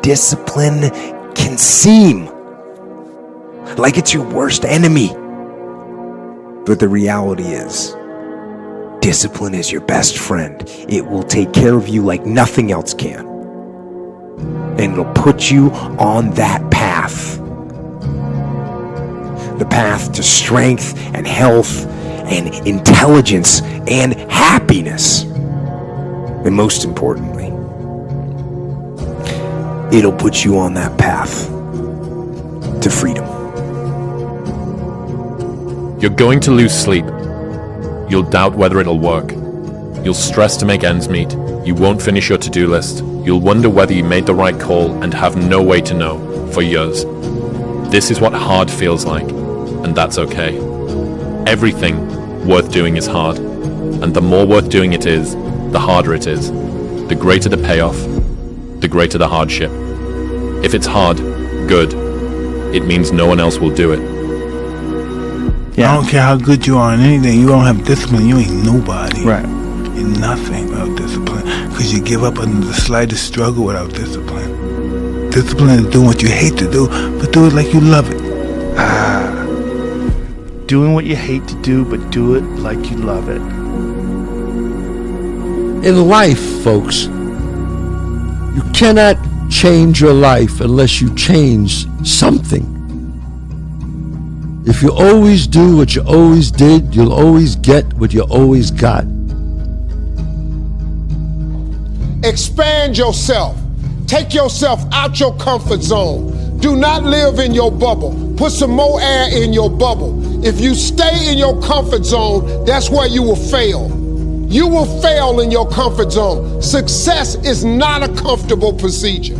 discipline can seem like it's your worst enemy. But the reality is, discipline is your best friend. It will take care of you like nothing else can. And it'll put you on that path. The path to strength and health and intelligence and happiness. And most importantly, it'll put you on that path to freedom. You're going to lose sleep. You'll doubt whether it'll work. You'll stress to make ends meet. You won't finish your to-do list. You'll wonder whether you made the right call and have no way to know for years. This is what hard feels like, and that's okay. Everything worth doing is hard, and the more worth doing it is, the harder it is. The greater the payoff, the greater the hardship. If it's hard, good. It means no one else will do it. Yeah. I don't care how good you are in anything. You don't have discipline, you ain't nobody. Right. You're nothing without discipline. Because you give up under the slightest struggle without discipline. Discipline is doing what you hate to do, but do it like you love it. Doing what you hate to do, but do it like you love it. In life, folks, you cannot change your life unless you change something. If you always do what you always did, you'll always get what you always got. Expand yourself. Take yourself out your comfort zone. Do not live in your bubble. Put some more air in your bubble. If you stay in your comfort zone, that's where you will fail. You will fail in your comfort zone. Success is not a comfortable procedure.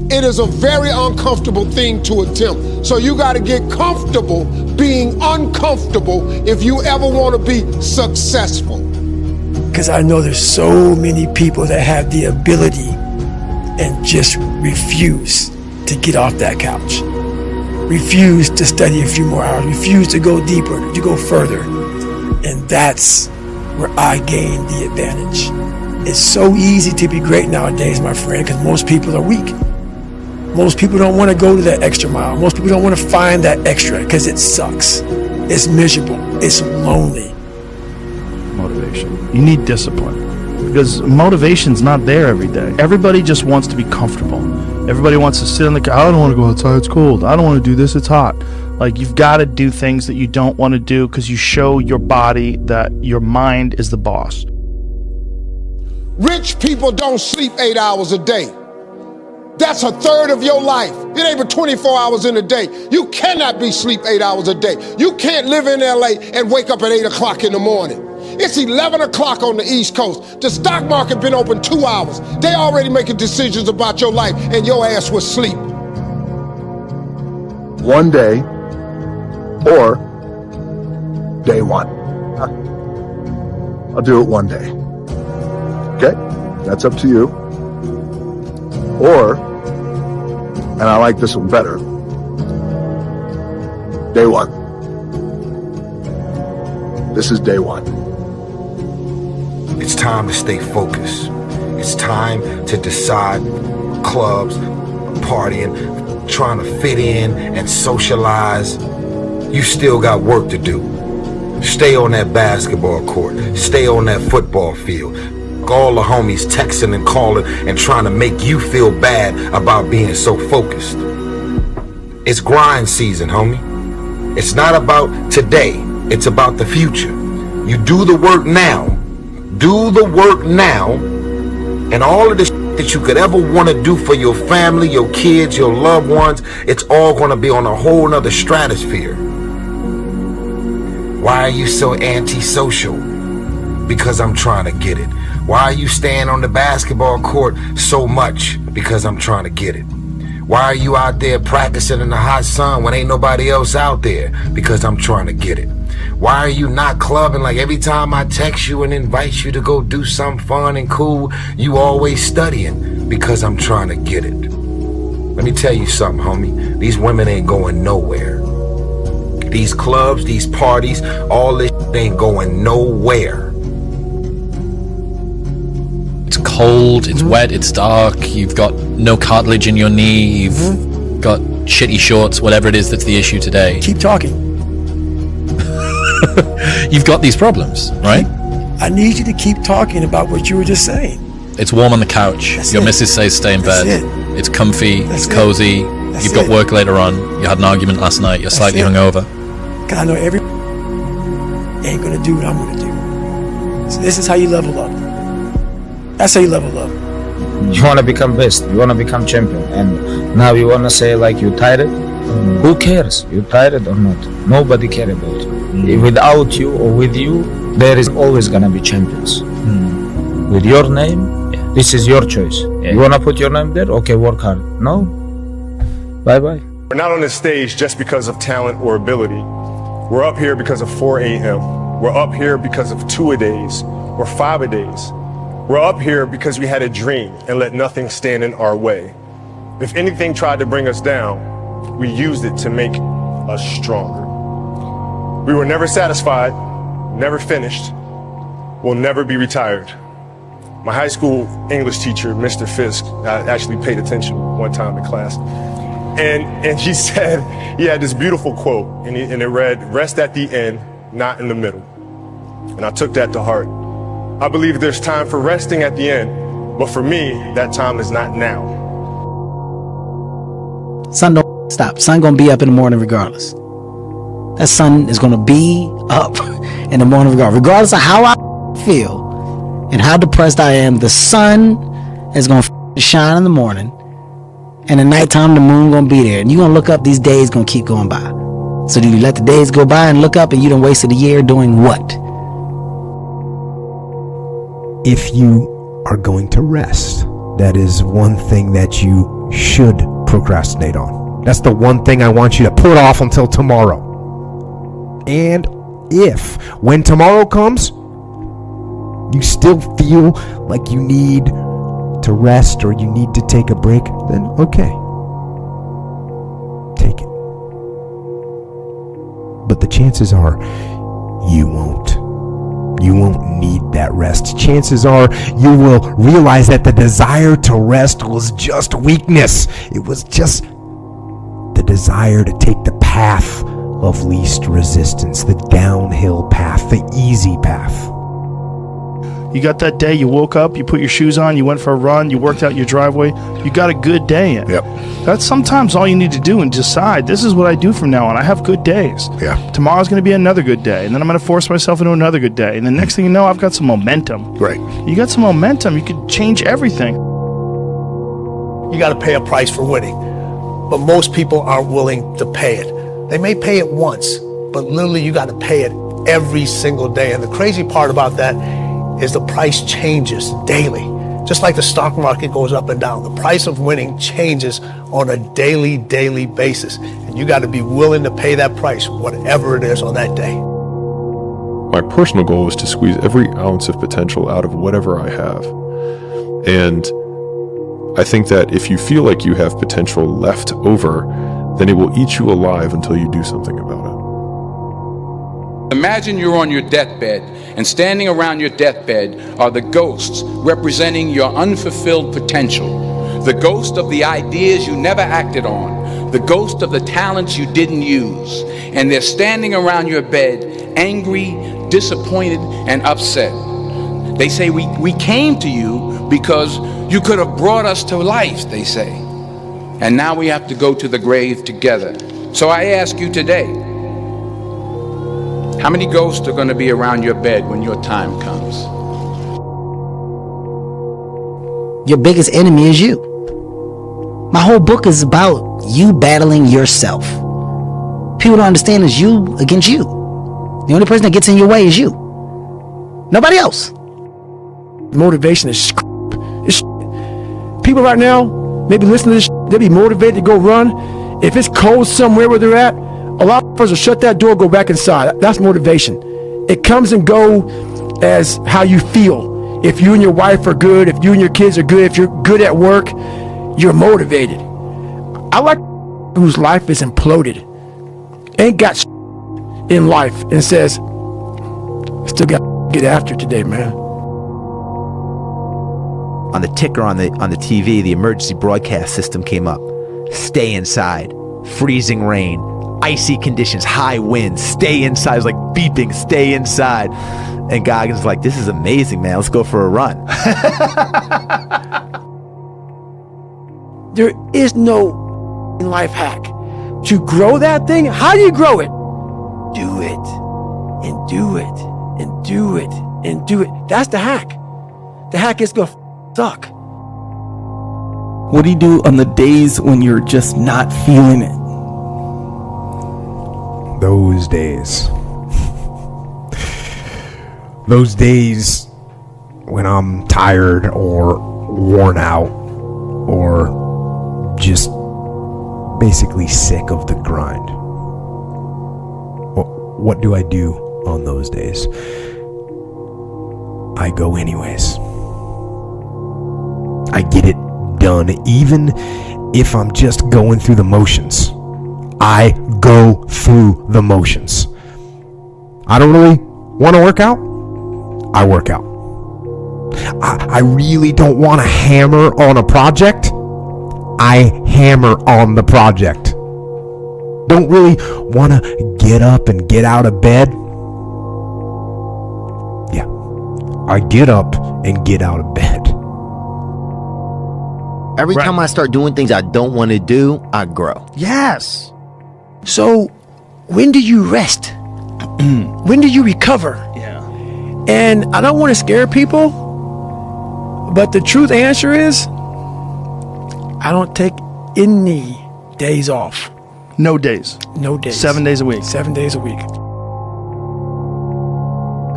It is a very uncomfortable thing to attempt. So you got to get comfortable being uncomfortable if you ever want to be successful. Because I know there's so many people that have the ability and just refuse to get off that couch. Refuse to study a few more hours. Refuse to go deeper, to go further. And that's where I gain the advantage. It's so easy to be great nowadays, my friend, because most people are weak. Most people don't want to go to that extra mile. Most people don't want to find that extra because it sucks. It's miserable. It's lonely. Motivation. You need discipline. Because motivation's not there every day. Everybody just wants to be comfortable. Everybody wants to sit on the couch. I don't want to go outside, it's cold. I don't want to do this, it's hot. Like, you've got to do things that you don't want to do because you show your body that your mind is the boss. Rich people don't sleep 8 hours a day. That's a third of your life. It ain't but 24 hours in a day. You cannot be sleep 8 hours a day. You can't live in LA and wake up at 8 o'clock in the morning. It's 11 o'clock on the East Coast. The stock market been open 2 hours. They already making decisions about your life and your ass was asleep. One day or day one. I'll do it one day. Okay? That's up to you. Or, and I like this one better, day one. This is day one. It's time to stay focused. It's time to decide clubs, partying, trying to fit in and socialize. You still got work to do. Stay on that basketball court. Stay on that football field. All the homies texting and calling and trying to make you feel bad about being so focused. It's grind season, homie. It's not about today. It's about the future. You do the work now. Do the work now, and all of the that you could ever want to do for your family, your kids, your loved ones, it's all going to be on a whole nother stratosphere. Why are you so antisocial? Because I'm trying to get it. Why are you staying on the basketball court so much? Because I'm trying to get it. Why are you out there practicing in the hot sun when ain't nobody else out there? Because I'm trying to get it. Why are you not clubbing? Like every time I text you and invite you to go do something fun and cool, you always studying? Because I'm trying to get it. Let me tell you something, homie. These women ain't going nowhere. These clubs, these parties, all this ain't going nowhere. It's cold, it's wet, it's dark, you've got no cartilage in your knee, you've got shitty shorts, whatever it is that's the issue today. Keep talking. You've got these problems, right? I need you to keep talking about what you were just saying. It's warm on the couch. That's Your it. missus says stay in bed. That's It's comfy, That's it's it. cozy. That's You've got it. work later on. You had an argument last night. You're slightly it. hungover. Because I know every ain't going to do what I'm going to do. So this is how you level up. That's how you level up. You want to become best. You want to become champion. And now you want to say like you tired? Who cares? You tired or not? Nobody cares about you. Without you or with you, there is always going to be champions. With your name, this is your choice. You want to put your name there? Okay, work hard. No? Bye-bye. We're not on this stage just because of talent or ability. We're up here because of 4 a.m. We're up here because of 2-a-days or 5-a-days. We're up here because we had a dream and let nothing stand in our way. If anything tried to bring us down, we used it to make us stronger. We were never satisfied, never finished, will never be retired. My high school English teacher, Mr. Fisk, I actually paid attention one time in class, and he said, he had this beautiful quote, and it read, "Rest at the end, not in the middle." And I took that to heart. I believe there's time for resting at the end, but for me, that time is not now. Sun don't stop. Sun gonna be up in the morning regardless. That sun is gonna be up in the morning regardless of how I feel and how depressed I am. The sun is gonna shine in the morning, and at nighttime the moon gonna be there, and you gonna look up. These days gonna keep going by. So do you let the days go by and look up, and you done wasted a year doing what? If you are going to rest, that is one thing that you should procrastinate on. That's the one thing I want you to put off until tomorrow. And if, when tomorrow comes, you still feel like you need to rest or you need to take a break, then okay. Take it. But the chances are you won't. You won't need that rest. Chances are you will realize that the desire to rest was just weakness. It was just the desire to take the path of least resistance, the downhill path, the easy path. You got that day, you woke up, you put your shoes on, you went for a run, you worked out your driveway, you got a good day in. Yep. That's sometimes all you need to do and decide, this is what I do from now on. I have good days. Yeah. Tomorrow's going to be another good day, and then I'm going to force myself into another good day. And the next thing you know, I've got some momentum. Right. You got some momentum, you could change everything. You got to pay a price for winning, but most people aren't willing to pay it. They may pay it once, but literally you got to pay it every single day. And the crazy part about that is the price changes daily. Just like the stock market goes up and down, the price of winning changes on a daily basis. And you got to be willing to pay that price, whatever it is on that day. My personal goal is to squeeze every ounce of potential out of whatever I have. And I think that if you feel like you have potential left over, then it will eat you alive until you do something about it. Imagine you're on your deathbed, and standing around your deathbed are the ghosts representing your unfulfilled potential. The ghost of the ideas you never acted on. The ghost of the talents you didn't use. And they're standing around your bed, angry, disappointed, and upset. They say, we came to you because you could have brought us to life, they say. And now we have to go to the grave together. So I ask you today, how many ghosts are going to be around your bed when your time comes? Your biggest enemy is you. My whole book is about you battling yourself. People don't understand it's you against you. The only person that gets in your way is you. Nobody else. Motivation is people right now, maybe listen to this, they'll be motivated to go run. If it's cold somewhere where they're at, a lot of us will shut that door, go back inside. That's motivation. It comes and go as how you feel. If you and your wife are good, if you and your kids are good, if you're good at work, you're motivated. I like whose life is imploded, ain't got in life, and says, still got to get after today, man. on the ticker on the TV, the emergency broadcast system came up. Stay inside. Freezing rain. Icy conditions. High winds. Stay inside. It was like beeping. Stay inside. And Goggins was like, this is amazing, man. Let's go for a run. There is no life hack. To grow that thing, how do you grow it? Do it. And do it. And do it. And do it. That's the hack. The hack is gonna suck. What do you do on the days when you're just not feeling it? Those days. Those days when I'm tired or worn out or just basically sick of the grind. What do I do on those days? I go anyways. I get it done, even if I'm just going through the motions. I go through the motions. I don't really want to work out. I work out. I really don't want to hammer on a project. I hammer on the project. Don't really want to get up and get out of bed. Yeah, I get up and get out of bed. Every time I start doing things I don't want to do, I grow. Yes. So, when do you rest? When do you recover? Yeah. And I don't want to scare people, but the truth answer is, I don't take any days off. No days. No days. 7 days a week. 7 days a week.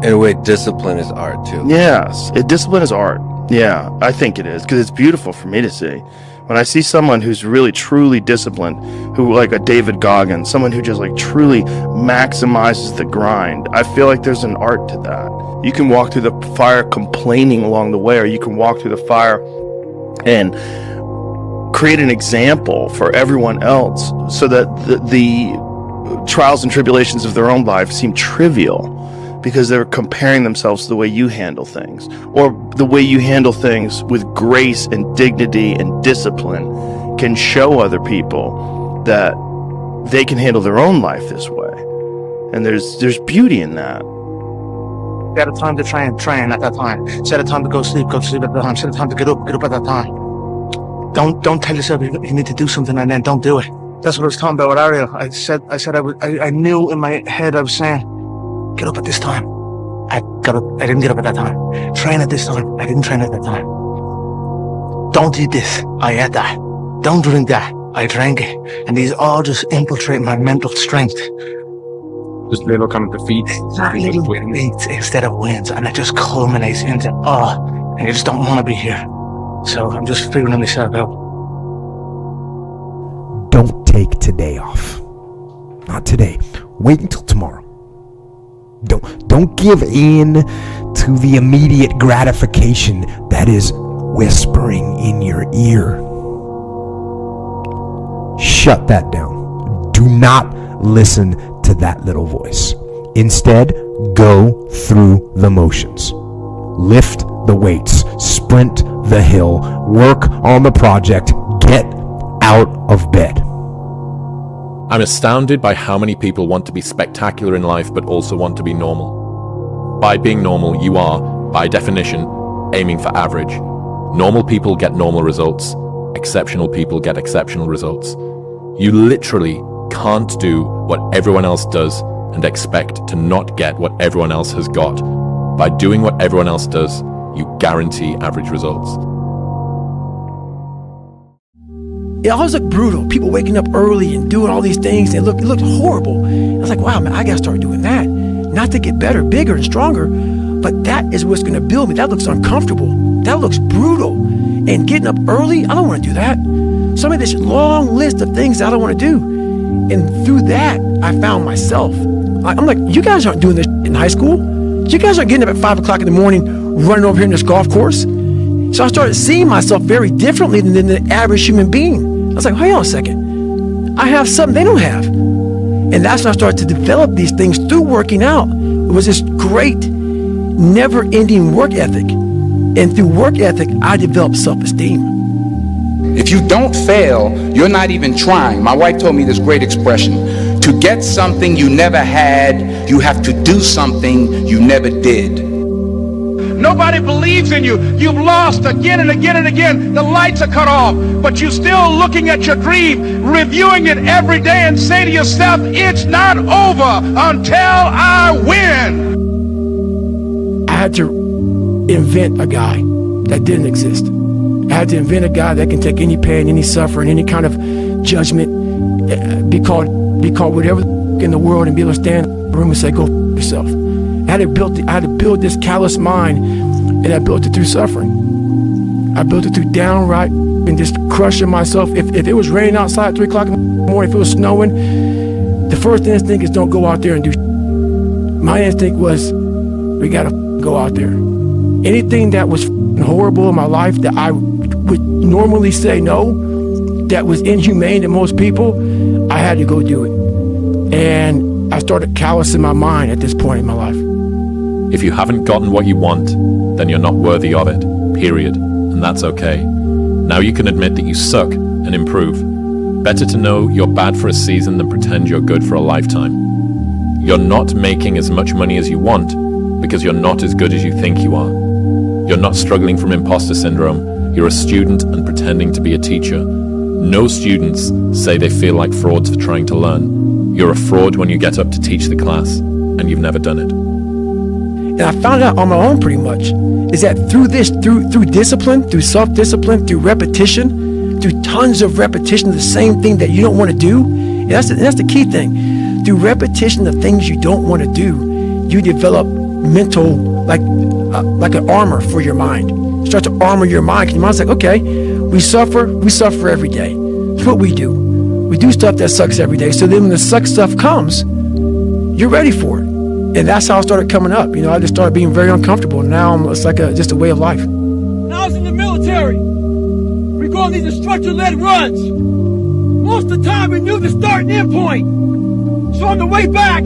In a way, discipline is art too. Yes, discipline is art. Yeah, I think it is, because it's beautiful for me to see. When I see someone who's really truly disciplined, who like a David Goggins, someone who just like truly maximizes the grind, I feel like there's an art to that. You can walk through the fire complaining along the way, or you can walk through the fire and create an example for everyone else so that the trials and tribulations of their own life seem trivial, because they're comparing themselves to the way you handle things, or the way you handle things with grace and dignity and discipline can show other people that they can handle their own life this way. And there's beauty in that. Set a time to train at that time. Set a time to go to sleep at that time. Set a time to get up at that time. Don't tell yourself you need to do something and then don't do it. That's what I was talking about with Ariel. I knew in my head I was saying, get up at this time. I didn't get up at that time. Train at this time. I didn't train at that time. Don't eat this. I ate that. Don't drink that. I drank it. And these all just infiltrate my mental strength. Just little kind of defeats. Little defeats instead of wins. And it just culminates into, and you just don't want to be here. So I'm just figuring myself out. Don't take today off. Not today. Wait until tomorrow. Don't give in to the immediate gratification that is whispering in your ear. Shut that down. Do not listen to that little voice. Instead, go through the motions. Lift the weights, sprint the hill, work on the project, get out of bed. I'm astounded by how many people want to be spectacular in life but also want to be normal. By being normal, you are, by definition, aiming for average. Normal people get normal results. Exceptional people get exceptional results. You literally can't do what everyone else does and expect to not get what everyone else has got. By doing what everyone else does, you guarantee average results. It always looked brutal. People waking up early and doing all these things. It looked horrible. I was like, wow, man, I got to start doing that. Not to get better, bigger, and stronger, but that is what's going to build me. That looks uncomfortable. That looks brutal. And getting up early, I don't want to do that. So I made this long list of things that I don't want to do. And through that, I found myself. I'm like, you guys aren't doing this in high school. You guys aren't getting up at 5 o'clock in the morning, running over here in this golf course. So I started seeing myself very differently than the average human being. I was like, hang on a second. I have something they don't have. And that's when I started to develop these things through working out. It was this great, never-ending work ethic. And through work ethic, I developed self-esteem. If you don't fail, you're not even trying. My wife told me this great expression. To get something you never had, you have to do something you never did. Nobody believes in you. You've lost again and again and again. The lights are cut off, but you're still looking at your dream, reviewing it every day and say to yourself, it's not over until I win. I had to invent a guy that didn't exist. I had to invent a guy that can take any pain, any suffering, any kind of judgment, be called whatever in the world, and be able to stand in the room and say, go yourself. I had to build this callous mind, and I built it through suffering. I built it through downright and just crushing myself. If it was raining outside at 3 o'clock in the morning, if it was snowing, the first instinct is don't go out there and do shit. My instinct was, we gotta go out there. Anything that was horrible in my life that I would normally say no, that was inhumane to most people, I had to go do it. And I started callousing my mind at this point in my life. If you haven't gotten what you want, then you're not worthy of it, period. And that's okay. Now you can admit that you suck and improve. Better to know you're bad for a season than pretend you're good for a lifetime. You're not making as much money as you want because you're not as good as you think you are. You're not struggling from imposter syndrome. You're a student and pretending to be a teacher. No students say they feel like frauds for trying to learn. You're a fraud when you get up to teach the class, and you've never done it. And I found out on my own pretty much, is that through discipline, through self-discipline, through repetition, through tons of repetition of the same thing that you don't want to do, and that's the key thing. Through repetition of things you don't want to do, you develop mental, like an armor for your mind. You start to armor your mind, because your mind's like, okay, we suffer every day. That's what we do. We do stuff that sucks every day. So then when the suck stuff comes, you're ready for it. And that's how I started coming up. You know, I just started being very uncomfortable. And now it's like just a way of life. When I was in the military, we go on these instructor-led runs. Most of the time we knew the start and end point. So on the way back,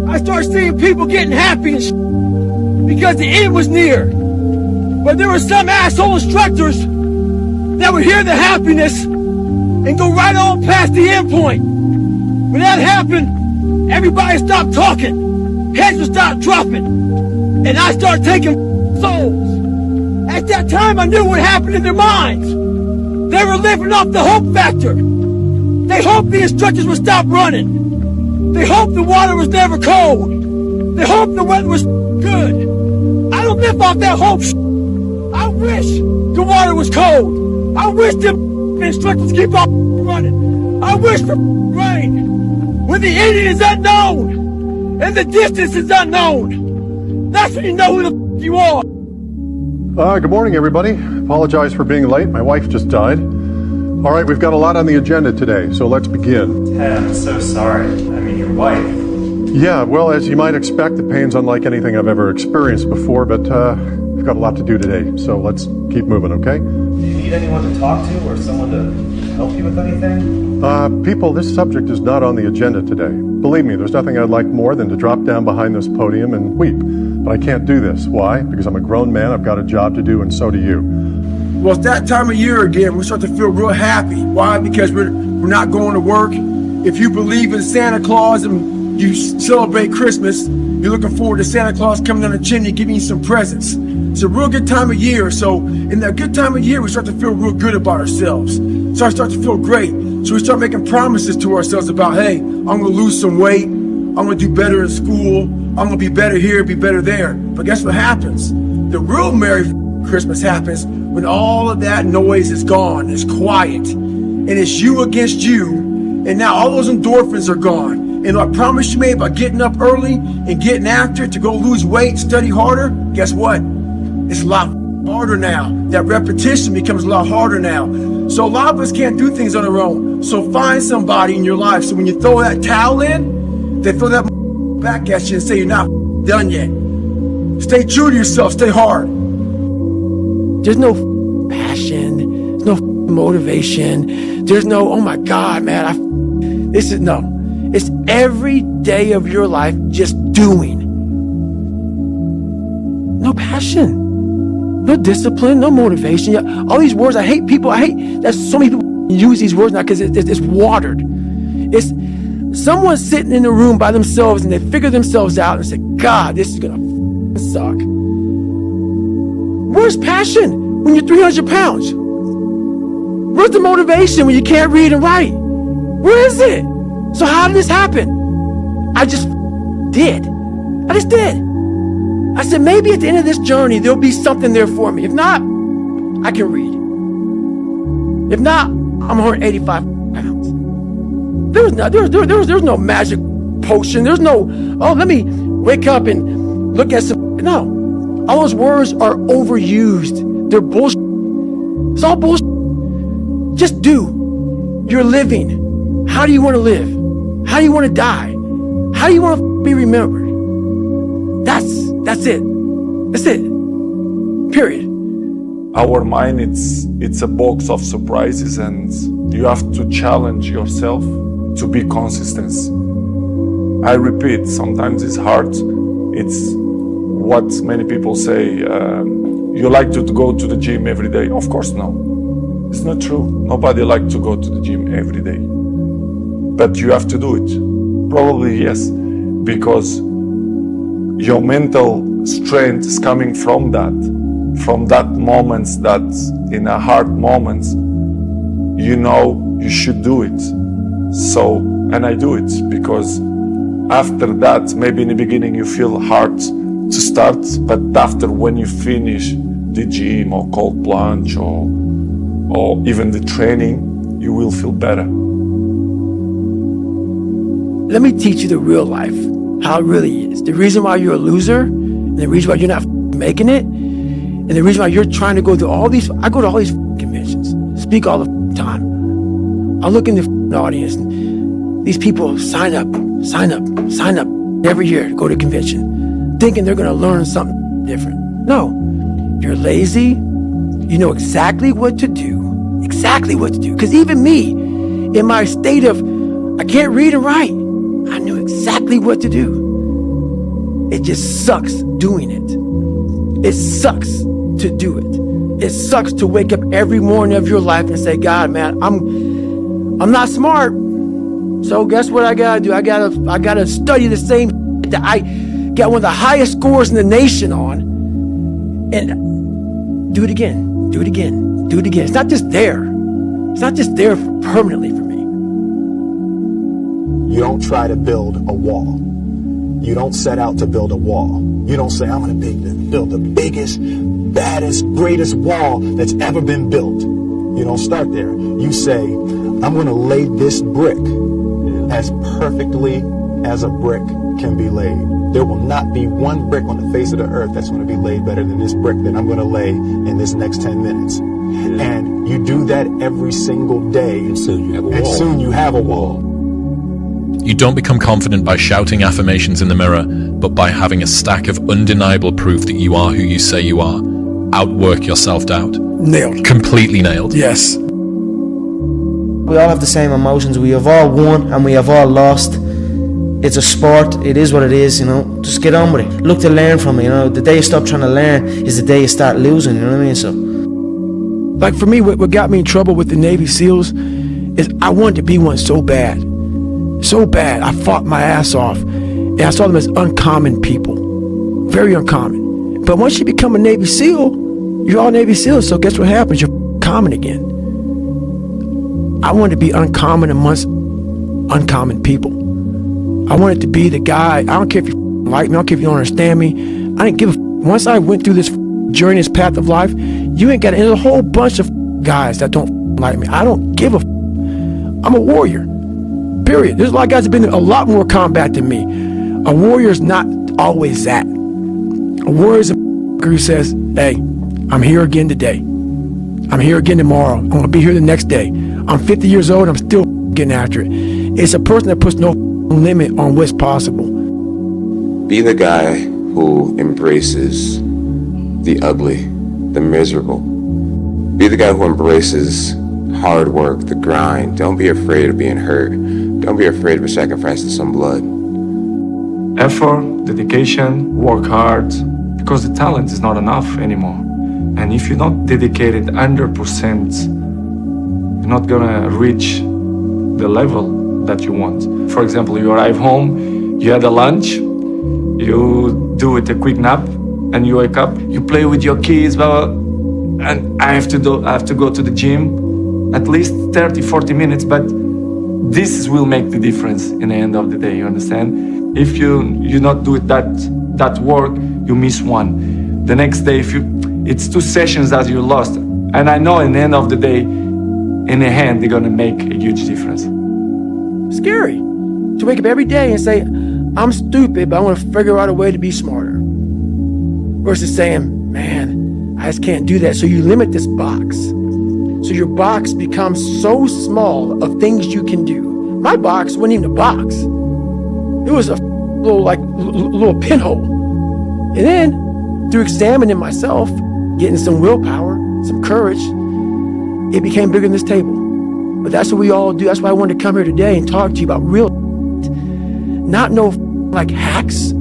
I started seeing people getting happy and because the end was near. But there were some asshole instructors that would hear the happiness and go right on past the end point. When that happened, everybody stopped talking. Heads would stop dropping. And I started taking souls. At that time, I knew what happened in their minds. They were living off the hope factor. They hoped the instructors would stop running. They hoped the water was never cold. They hoped the weather was good. I don't live off that hope. I wish the water was cold. I wish the instructors keep on running. I wish for rain. When the ending is unknown and the distance is unknown, that's when you know who the you are. Good morning, everybody. Apologize for being late. My wife just died. All right, we've got a lot on the agenda today, so let's begin. Ted, I'm so sorry. I mean, your wife. Yeah, well, as you might expect, the pain's unlike anything I've ever experienced before, but we've got a lot to do today, so let's keep moving, okay? Do you need anyone to talk to or someone to help you with anything? People, this subject is not on the agenda today. Believe me, there's nothing I'd like more than to drop down behind this podium and weep. But I can't do this. Why? Because I'm a grown man, I've got a job to do, and so do you. Well, it's that time of year again. We start to feel real happy. Why? Because we're not going to work. If you believe in Santa Claus and you celebrate Christmas, you're looking forward to Santa Claus coming down the chimney giving you some presents. It's a real good time of year. So in that good time of year, we start to feel real good about ourselves. So I start to feel great. So we start making promises to ourselves about, hey, I'm going to lose some weight. I'm going to do better in school. I'm going to be better here, be better there. But guess what happens? The real Merry Christmas happens when all of that noise is gone. It's quiet. And it's you against you. And now all those endorphins are gone. And I promise you, made by getting up early and getting after it to go lose weight, study harder, guess what? It's a lot harder now. That repetition becomes a lot harder now. So a lot of us can't do things on our own. So find somebody in your life. So when you throw that towel in, they throw that back at you and say you're not done yet. Stay true to yourself. Stay hard. There's no passion. There's no motivation. There's no, oh my God, man. It's every day of your life just doing. No passion. No discipline, no motivation. Yeah, all these words, I hate people. I hate that so many people use these words now because it's watered. It's someone sitting in a room by themselves and they figure themselves out and say, God, this is gonna suck. Where's passion when you're 300 pounds? Where's the motivation when you can't read and write? Where is it? So how did this happen? I just did. I just did. I said, maybe at the end of this journey, there'll be something there for me. If not, I can read. If not, I'm 185 pounds. There's no magic potion. There's no, let me wake up and look at some. No. All those words are overused. They're bullshit. It's all bullshit. Just do. You're living. How do you want to live? How do you want to die? How do you want to be remembered? That's it. That's it. Period. Our mind, it's a box of surprises, and you have to challenge yourself to be consistent. I repeat, sometimes it's hard. It's what many people say, you like to go to the gym every day. Of course, no. It's not true. Nobody likes to go to the gym every day. But you have to do it. Probably yes, because your mental strength is coming from that moments, that in a hard moments, you know you should do it. So, and I do it because after that, maybe in the beginning you feel hard to start, but after when you finish the gym or cold plunge or even the training, you will feel better. Let me teach you the real life, how it really is. The reason why you're a loser, and the reason why you're not making it, and the reason why you're trying to go through all these, I go to all these conventions, speak all the time. I look in the audience, and these people sign up every year to go to a convention, thinking they're gonna learn something different. No, you're lazy, you know exactly what to do. Because even me, in my state of, I can't read and write, I knew exactly what to do. It just sucks doing it. It sucks to do it. It sucks to wake up every morning of your life and say, God, man, I'm not smart. So guess what I gotta do? I gotta study the same that I got one of the highest scores in the nation on, and do it again, do it again, do it again. It's not just there. It's not just there permanently for me. You don't try to build a wall. You don't set out to build a wall. You don't say, I'm going to build the biggest, baddest, greatest wall that's ever been built. You don't start there. You say, I'm going to lay this brick as perfectly as a brick can be laid. There will not be one brick on the face of the earth that's going to be laid better than this brick that I'm going to lay in this next 10 minutes. And you do that every single day. And soon you have a wall. You don't become confident by shouting affirmations in the mirror, but by having a stack of undeniable proof that you are who you say you are. Outwork your self-doubt. Nailed. Completely nailed. Yes. We all have the same emotions. We have all won and we have all lost. It's a sport. It is what it is, you know. Just get on with it. Look to learn from it, you know. The day you stop trying to learn is the day you start losing, you know what I mean? So, like for me, what got me in trouble with the Navy SEALs is I wanted to be one so bad. So bad. I fought my ass off. And I saw them as uncommon people. Very uncommon. But once you become a Navy SEAL, you're all Navy SEALs, so guess what happens? You're common again. I wanted to be uncommon amongst uncommon people. I wanted to be the guy, I don't care if you like me, I don't care if you don't understand me. I didn't give a once I went through this journey, this path of life, you ain't got there's a whole bunch of guys that don't like me. I don't give a I'm a warrior. Period. There's a lot of guys that have been in a lot more combat than me. A warrior's not always that. A warrior's a who says, hey, I'm here again today. I'm here again tomorrow. I'm gonna be here the next day. I'm 50 years old, I'm still getting after it. It's a person that puts no limit on what's possible. Be the guy who embraces the ugly, the miserable. Be the guy who embraces hard work, the grind. Don't be afraid of being hurt. Don't be afraid of sacrificing some blood. Effort, dedication, work hard, because the talent is not enough anymore. And if you're not dedicated 100%, you're not gonna reach the level that you want. For example, you arrive home, you had a lunch, you do it a quick nap, and you wake up, you play with your kids, blah, blah, and I have to go to the gym at least 30, 40 minutes, but this will make the difference in the end of the day, you understand? If you not do it that work, you miss one. The next day, it's 2 sessions that you lost. And I know in the end of the day, in the hand, they're gonna make a huge difference. Scary to wake up every day and say, I'm stupid, but I want to figure out a way to be smarter. Versus saying, man, I just can't do that. So you limit this box. So your box becomes so small of things you can do. My box wasn't even a box. It was a little pinhole. And then through examining myself, getting some willpower, some courage, it became bigger than this table. But that's what we all do. That's why I wanted to come here today and talk to you about real, not no like hacks.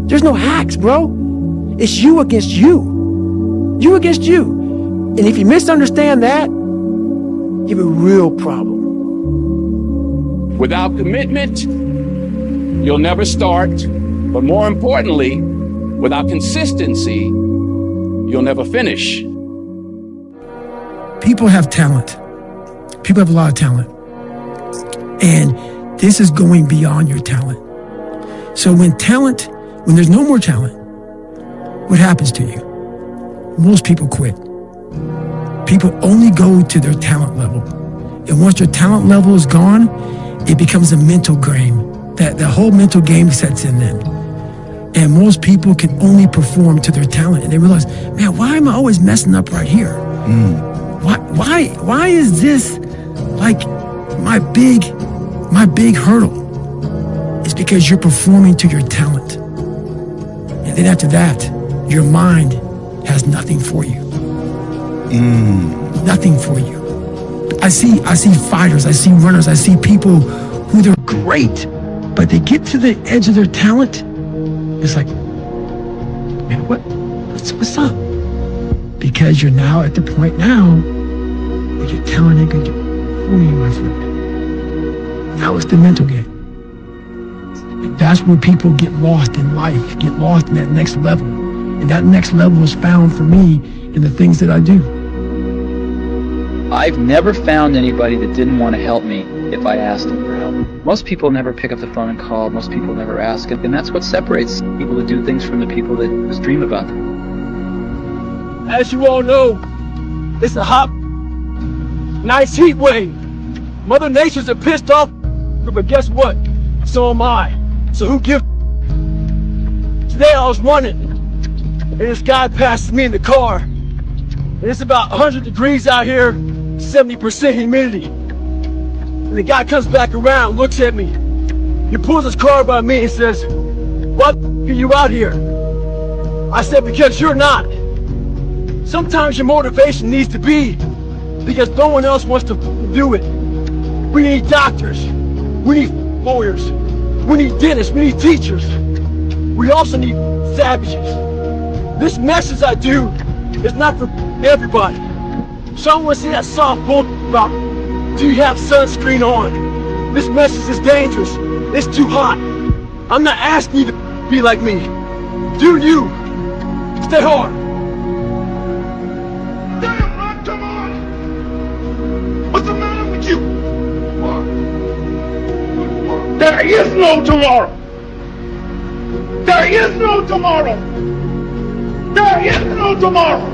There's no hacks, bro. It's you against you. You against you. And if you misunderstand that, you have a real problem. Without commitment, you'll never start. But more importantly, without consistency, you'll never finish. People have talent. People have a lot of talent. And this is going beyond your talent. So when there's no more talent, what happens to you? Most people quit. People only go to their talent level. And once their talent level is gone, it becomes a mental game. The whole mental game sets in then. And most people can only perform to their talent. And they realize, man, why am I always messing up right here? Why is this like my big hurdle? It's because you're performing to your talent. And then after that, your mind has nothing for you. Nothing for you. I see fighters, I see runners, I see people who they're great, but they get to the edge of their talent. It's like, man, what's up? Because you're now at the point now where your talent ain't gonna fool you, my friend. Now it's the mental game. And that's where people get lost in life, get lost in that next level. And that next level is found for me in the things that I do. I've never found anybody that didn't want to help me if I asked them for help. Most people never pick up the phone and call. Most people never ask it. And that's what separates people that do things from the people that just dream about them. As you all know, it's a hot, nice heat wave. Mother Nature's a pissed off, but guess what? So am I. So who gives? Today I was running, and this guy passes me in the car. And it's about 100 degrees out here, 70% humidity. And the guy comes back around, looks at me. He pulls his car by me and says, "Why are you out here?" I said, "Because you're not." Sometimes your motivation needs to be because no one else wants to do it. We need doctors. We need lawyers. We need dentists. We need teachers. We also need savages. This message I do is not for everybody. Someone say that soft bull about, do you have sunscreen on? This message is dangerous. It's too hot. I'm not asking you to be like me. Do you? Stay hard. Damn, come on! What's the matter with you? There is no tomorrow. There is no tomorrow. There is no tomorrow.